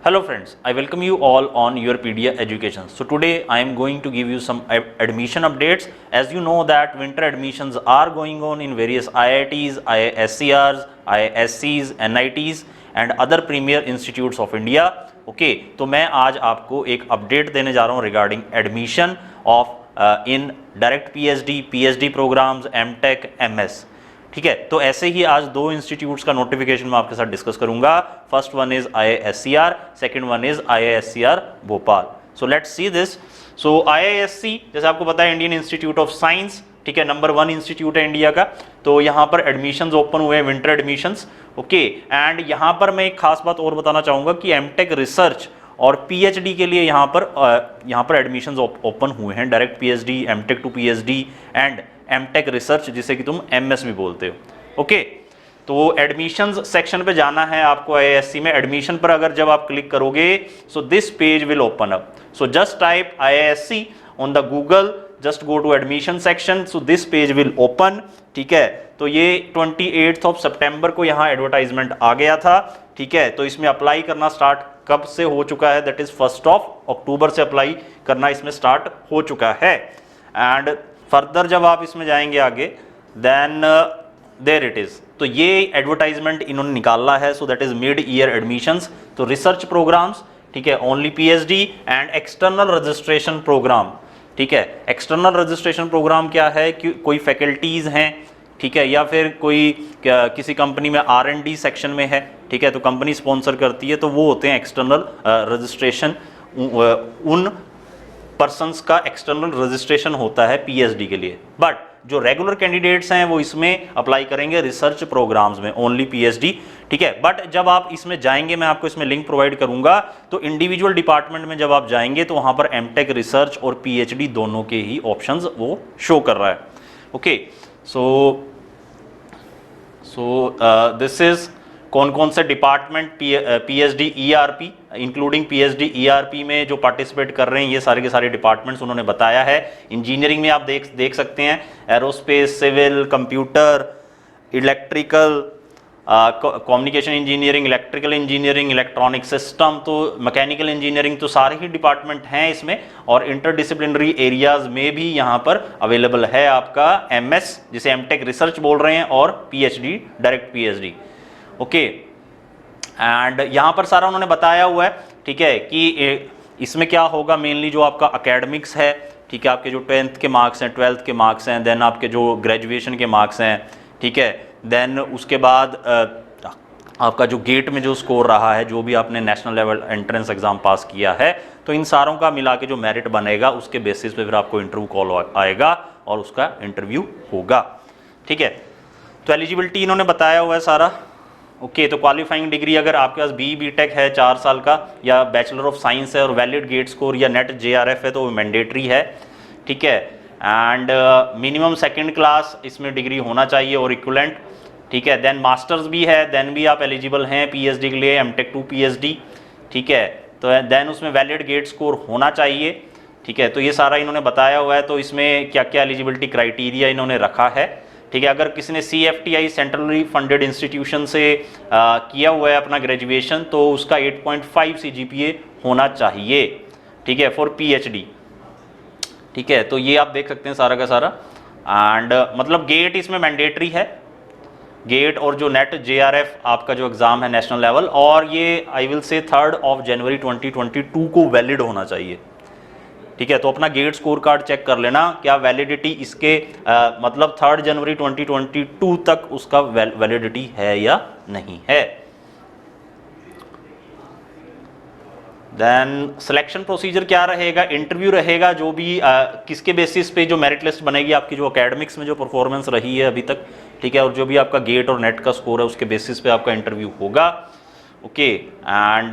Hello friends, I welcome you all on YourPedia Education. So today I am going to give you some admission updates. As you know that winter admissions are going on in various IITs, IISCRs, IISCs, NITs and other premier institutes of India. Okay, तो मैं आज आपको एक update देने जा रहा हूँ regarding admission of in direct PhD, PhD programmes, MTech, MS. ठीक है, तो ऐसे ही आज दो इंस्टीट्यूट्स का नोटिफिकेशन मैं आपके साथ डिस्कस करूंगा. First one is IISCR, second one is IISCR Bhopal. So let's see this. So IISC जैसे आपको पता है इंडियन इंस्टीट्यूट ऑफ साइंस, ठीक है, नंबर 1 इंस्टीट्यूट है इंडिया का. तो यहाँ पर एडमिशंस ओपन हुए हैं, विंटर एडमिशंस. ओके, एंड यहाँ पर मैं एक खास बात और बताना चाहूँगा कि एमटेक रिसर्च और पीएचडी के लिए यहाँ पर एडमिशंस ओपन हुए हैं. Direct PhD, MTech to PhD and MTech research जिसे कि तुम एमएस भी बोलते हो. ओके, तो एडमिशंस सेक्शन पे जाना है आपको. आईआईएससी में एडमिशन पर अगर जब आप क्लिक करोगे so this page will open up. So just type IISC on the Google, just go to admission section. So this page will open. ठीक है, तो ये 28 सितंबर को यहाँ एडवर्टाइजमेंट आ गया था. ठीक है, तो इसमें अप्लाई करना स्टार्ट कब से हो चुका है, दैट इज 1 अक्टूबर से अप्लाई करना इसमें स्टार्ट हो चुका है. एंड फर्दर जब आप इसमें जाएंगे आगे देन देयर इट इज. तो ये एडवर्टाइजमेंट इन्होंने निकाला है. So that is mid year admissions. तो रिसर्च प्रोग्राम्स, ठीक है, only PhD and external registration programme. ठीक है, एक्सटर्नल रजिस्ट्रेशन प्रोग्राम क्या है कि कोई फैकल्टीज हैं, ठीक है, या फिर कोई किसी कंपनी में R&D सेक्शन में है, ठीक है, तो कंपनी स्पॉन्सर करती है, तो वो होते हैं एक्सटर्नल रजिस्ट्रेशन. उन पर्सन्स का एक्सटर्नल रजिस्ट्रेशन होता है पीएचडी के लिए. बट जो रेगुलर कैंडिडेट्स हैं वो इसमें अप्लाई करेंगे रिसर्च प्रोग्राम्स में, ओनली पीएचडी. ठीक है, बट जब आप इसमें जाएंगे, मैं आपको इसमें लिंक प्रोवाइड करूंगा, तो इंडिविजुअल डिपार्टमेंट में जब आप जाएंगे तो वहां पर एमटेक, रिसर्च और पीएचडी दोनों के ही ऑप्शंस वो शो कर रहा है. ओके, सो दिस इज कौन कौन से department PhD ERP, including PhD ERP में जो पार्टिसिपेट कर रहे हैं, ये सारे के सारे डिपार्टमेंट्स उन्होंने बताया है. इंजीनियरिंग में आप देख सकते हैं aerospace, civil, computer, electrical, communication engineering, electrical engineering, electronic system, तो मैकेनिकल इंजीनियरिंग, तो सारे ही डिपार्टमेंट हैं इसमें. और इंटरडिसिप्लिनरी एरियाज में भी यहाँ पर अवेलेबल है आपका एमएस, जिसे एमटेक रिसर्च बोल रहे हैं, और PhD, direct PhD. Okay, and यहाँ पर सारा उन्होंने बताया हुआ है. ठीक है, कि इसमें क्या होगा, मेनली जो आपका एकेडमिक्स है, ठीक है, आपके जो 10th के मार्क्स हैं, 12th के मार्क्स हैं, देन आपके जो ग्रेजुएशन के मार्क्स हैं, ठीक है, देन उसके बाद आपका जो गेट में जो स्कोर रहा है, जो भी आपने नेशनल लेवल एंट्रेंस एग्जाम पास किया है, तो इन सारों का मिला के जो मेरिट बनेगा उसके बेसिस पे फिर आपको इंटरव्यू कॉल आएगा और उसका इंटरव्यू होगा. ठीक है, तो एलिजिबिलिटी इन्होंने बताया हुआ है सारा. ओके, तो क्वालिफाइंग डिग्री अगर आपके पास BTech है 4 साल का, या बैचलर ऑफ साइंस है और वैलिड गेट स्कोर या नेट JRF है, तो वो मैंडेटरी है. ठीक है, एंड मिनिमम सेकंड क्लास इसमें डिग्री होना चाहिए और इक्विवेलेंट. ठीक है, देन मास्टर्स भी है, देन भी आप एलिजिबल हैं पीएचडी के लिए, एमटेक टू पीएचडी. ठीक है, तो देन उसमें वैलिड गेट स्कोर होना चाहिए. ठीक है, तो ये सारा इन्होंने बताया हुआ है. तो इसमें क्या क्या एलिजिबिलिटी क्राइटेरिया इन्होंने रखा है. ठीक है, अगर किसी ने CFTI सेंट्रली फंडेड इंस्टीट्यूशन से किया हुआ है अपना ग्रेजुएशन, तो उसका 8.5 CGPA होना चाहिए. ठीक है, फॉर PhD. ठीक है, तो ये आप देख सकते हैं सारा का सारा. एंड मतलब गेट इसमें मैंडेटरी है, गेट और जो नेट JRF आपका जो एग्ज़ाम है नेशनल लेवल, और ये आई विल से 3 जनवरी 2022 को वैलिड होना चाहिए. ठीक है, तो अपना गेट स्कोर कार्ड चेक कर लेना, क्या वैलिडिटी इसके मतलब 3 जनवरी 2022 तक उसका वैलिडिटी है या नहीं है. देन सिलेक्शन प्रोसीजर क्या रहेगा, इंटरव्यू रहेगा, जो भी किसके बेसिस पे जो मेरिट लिस्ट बनेगी आपकी, जो एकेडमिक्स में जो परफॉर्मेंस रही है अभी तक, ठीक है, और जो भी आपका गेट और नेट का स्कोर है उसके बेसिस पे आपका इंटरव्यू होगा. ओके, एंड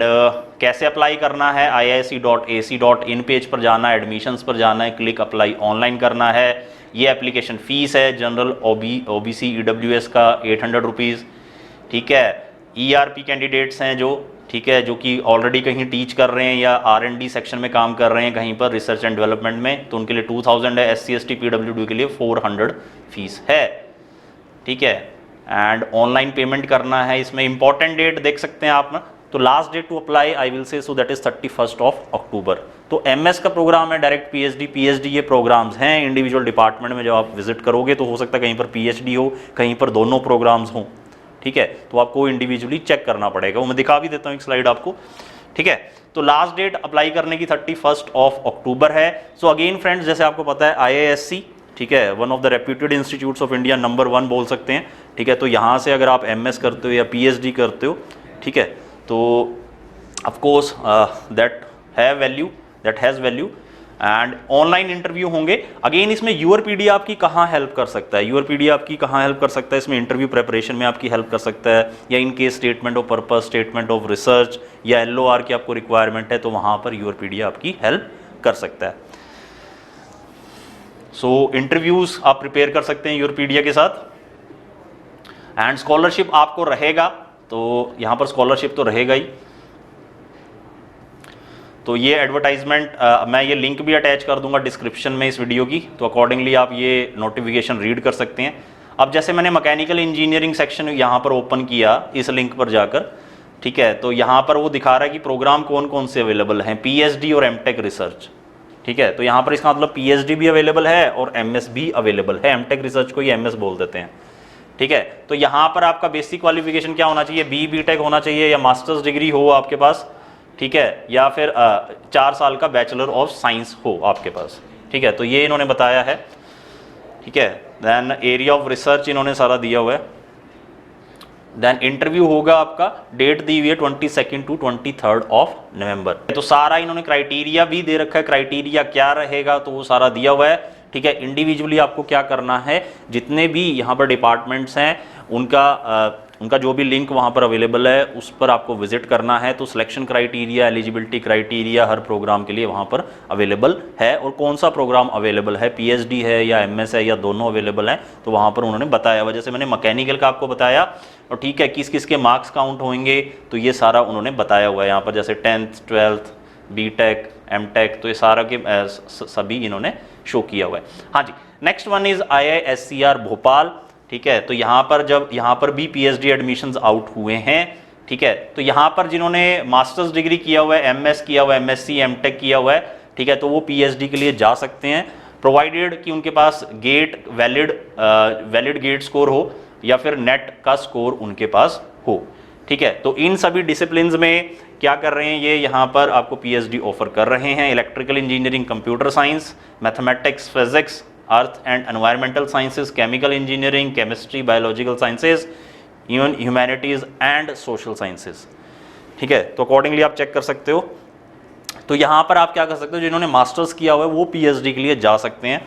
कैसे अप्लाई करना है, IISc.ac.in पेज पर जाना है, एडमिशंस पर जाना है, क्लिक अप्लाई ऑनलाइन करना है. ये एप्लीकेशन फीस है जनरल OBC EWS का 800 रुपीज़. ठीक है, ERP कैंडिडेट्स हैं जो, ठीक है, जो कि ऑलरेडी कहीं टीच कर रहे हैं या R&D सेक्शन में काम कर रहे हैं कहीं पर रिसर्च एंड डेवलपमेंट में, तो उनके लिए 2000 है. SC ST PWD के लिए 400 फीस है. ठीक है, एंड ऑनलाइन पेमेंट करना है. इसमें इंपॉर्टेंट डेट देख सकते हैं आप ना, तो last date to apply I will say so that is 31 अक्टूबर। तो MS का प्रोग्राम है, डायरेक्ट PhD ये प्रोग्राम्स हैं इंडिविजुअल डिपार्टमेंट में। जब आप विजिट करोगे तो हो सकता है कहीं पर PhD हो, कहीं पर दोनों प्रोग्राम्स हों, ठीक है। तो आपको इंडिविजुअली चेक करना पड़ेगा, वो मैं दिखा भी देता हूँ एक स्लाइड आपको, ठीक है। तो लास्ट डेट अप्लाई करने की 31 अक्टूबर है। सो अगेन फ्रेंड्स, जैसे आपको पता है IISc, ठीक है, one of the reputed institutes of India, number 1 बोल सकते हैं, ठीक है। तो यहाँ से अगर आप MS करते हो या PhD करते हो, ठीक है, तो of course that has value and online interview होंगे। अगेन इसमें यूरपीडिया आपकी कहाँ हेल्प कर सकता है, यूरपीडिया आपकी कहाँ हेल्प कर सकता है, इसमें इंटरव्यू प्रिपरेशन में आपकी हेल्प कर सकता है, या in case statement of purpose, statement of research या LOR की आपको रिक्वायरमेंट है, तो वहाँ पर यूरपीडिया आपकी हेल्प कर सकता है। सो इंटरव्यूज आप प्रिपेयर कर सकते हैं यूरपीडिया के साथ, एंड स्कॉलरशिप आपको रहेगा, तो यहाँ पर स्कॉलरशिप तो रहेगा ही। तो ये एडवर्टाइजमेंट मैं ये लिंक भी अटैच कर दूंगा डिस्क्रिप्शन में इस वीडियो की, तो अकॉर्डिंगली आप ये नोटिफिकेशन रीड कर सकते हैं। अब जैसे मैंने मैकेनिकल इंजीनियरिंग सेक्शन यहाँ पर ओपन किया इस लिंक पर जाकर, ठीक है, तो यहाँ पर वो दिखा रहा है कि प्रोग्राम कौन कौन से अवेलेबल हैं, PhD और MTech रिसर्च, ठीक है। तो यहाँ पर इसका मतलब PhD भी अवेलेबल है और MS भी अवेलेबल है, MTech रिसर्च को ही MS बोल देते हैं, ठीक है। तो यहाँ पर आपका बेसिक क्वालिफिकेशन क्या होना चाहिए, BTech होना चाहिए या मास्टर्स डिग्री हो आपके पास, ठीक है, या फिर 4 साल का बैचलर ऑफ साइंस हो आपके पास, ठीक है। तो ये इन्होंने बताया है, ठीक है। देन एरिया ऑफ रिसर्च इन्होंने सारा दिया हुआ है। देन इंटरव्यू होगा आपका, डेट दी हुई है 22 to 23 नवंबर। तो सारा इन्होंने क्राइटेरिया भी दे रखा है, क्राइटेरिया क्या रहेगा तो वो सारा दिया हुआ है, ठीक है। इंडिविजुअली आपको क्या करना है, जितने भी यहाँ पर डिपार्टमेंट्स हैं उनका जो भी लिंक वहाँ पर अवेलेबल है उस पर आपको विजिट करना है। तो सिलेक्शन क्राइटेरिया, एलिजिबिलिटी क्राइटेरिया हर प्रोग्राम के लिए वहाँ पर अवेलेबल है, और कौन सा प्रोग्राम अवेलेबल है, PhD है या MS है या दोनों अवेलेबल हैं, तो वहाँ पर उन्होंने बताया हुआ। जैसे मैंने मैकेनिकल का आपको बताया, और ठीक है, किस किस के मार्क्स काउंट होंगे, तो ये सारा उन्होंने बताया हुआ है यहाँ पर, जैसे 10th 12th BTech MTech, तो ये सारा के सभी इन्होंने शो किया हुआ है। हाँ जी, next one is IISCR Bhopal, ठीक है। तो यहाँ पर भी PhD एडमिशंस आउट हुए हैं, ठीक है। तो यहाँ पर जिन्होंने मास्टर्स डिग्री किया हुआ है, MS किया हुआ है, MSc MTech किया हुआ है, ठीक है, तो वो PhD के लिए जा सकते हैं, प्रोवाइडेड कि उनके पास वैलिड गेट स्कोर हो या फिर नेट का स्कोर उनके पास हो, ठीक है। तो इन सभी डिसिप्लिन्स में क्या कर रहे हैं, ये यहाँ पर आपको PhD ऑफर कर रहे हैं। Electrical engineering, computer science, mathematics, physics, earth and environmental sciences, chemical engineering, chemistry, biological sciences, even humanities and social sciences, ठीक है। तो अकॉर्डिंगली आप चेक कर सकते हो। तो यहाँ पर आप क्या कर सकते हो, जिन्होंने मास्टर्स किया हुआ है वो PhD के लिए जा सकते हैं,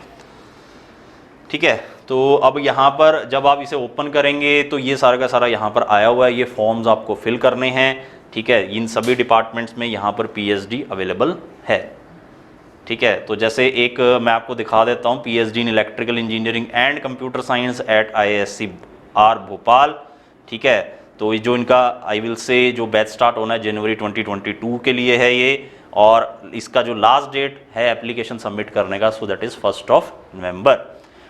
ठीक है। तो अब यहाँ पर जब आप इसे ओपन करेंगे तो ये सारा का सारा यहाँ पर आया हुआ है, ये फॉर्म्स आपको फिल करने हैं, ठीक है। इन सभी डिपार्टमेंट्स में यहाँ पर PhD अवेलेबल है, ठीक है। तो जैसे एक मैं आपको दिखा देता हूँ, PhD in electrical engineering and computer science at IISCR Bhopal, ठीक है। तो जो इनका आई विल से जो बैच स्टार्ट होना है जनवरी 2022 के लिए है ये, और इसका जो लास्ट डेट है एप्लीकेशन सबमिट करने का, so that is 1 November.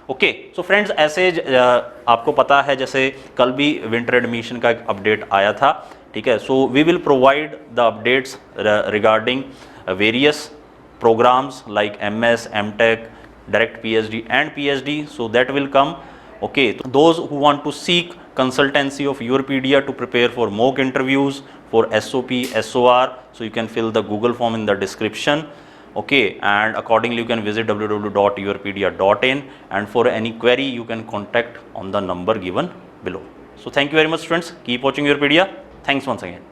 Okay, so friends, ऐसे आपको पता है जैसे कल भी विंटर एडमिशन का एक अपडेट आया था, ठीक है। So we will provide the updates regarding various programs like MS, MTech, direct PhD and PhD, so that will come. Okay, so those who want to seek consultancy of Europedia to prepare for mock interviews for SOP, SOR, so you can fill the Google form in the description. Okay, and accordingly you can visit www.europedia.in, and for any query you can contact on the number given below. So thank you very much friends, keep watching Europedia. Thanks once again.